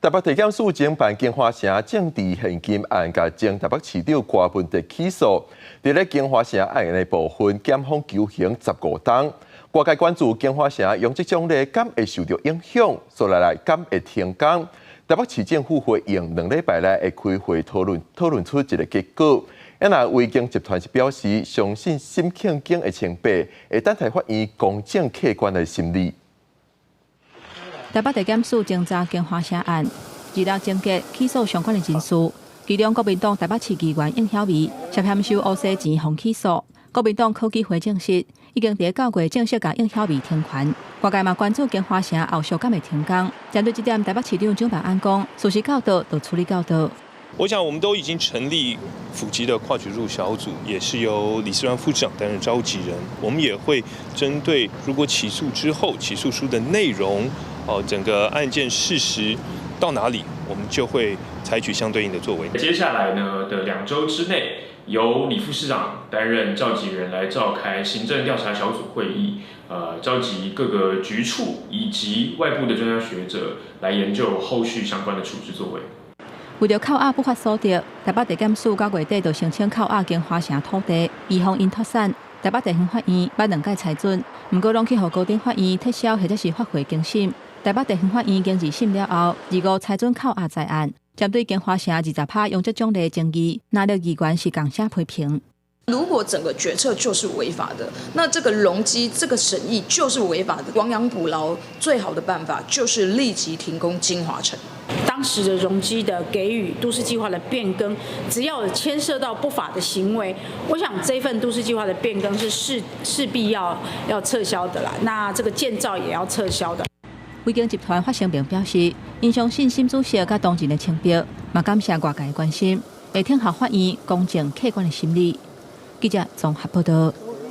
台北地检署侦办金华城政治现金案，甲前台北市长郭文德起诉。伫咧金华城案的部分，检方求刑15档。外界关注金华城用这种咧，敢会受到影响，所来敢会停工？台北市政府回应2礼拜内会开会讨论出一个结果。那维京集团是表示，相信沈庆京的清白会等待法院公正客观的审理。台北地检署侦查金华城案，2日终结起诉相关的人士，其中国民党台北市议员应晓薇涉嫌收乌西钱妨起诉。国民党科技会证实，已经伫9月正式甲应晓薇停权。外界嘛关注金华城后续敢会停工。针对这点，台北市长蒋万安讲，事实到倒就处理到倒。我想，我们都已经成立府级的跨局处小组，也是由李思銮副市长担任召集人。我们也会针对如果起诉之后，起诉书的内容，整个案件事实到哪里，我们就会采取相对应的作为。接下来呢的2周之内，由李副市长担任召集人来召开行政调查小组会议，召集各个局处以及外部的专家学者来研究后续相关的处置作为。为着扣押不法所得，台北地检署9月底就申请扣押金华城土地，以防因脱产。台北地方法院捌2届裁准，不过拢去予高等法院撤销或者是发回更审。台北地方法院经2审了后，2、5裁准扣押在案。针对金华城20%用这种类争议，哪力议员是共写批评。如果整个决策就是违法的，那这个容积、这个审议就是违法的。亡羊补牢最好的办法就是立即停工金华城。当时的容积的给予、都市计划的变更，只要有牵涉到不法的行为，我想这份都市计划的变更是势必要撤销的啦。那这个建造也要撤销的。维京集团发声明表示，因相信新主席甲当前的清白，嘛感谢外界的关心，会听候法院公正客观的审理。记者综合报道。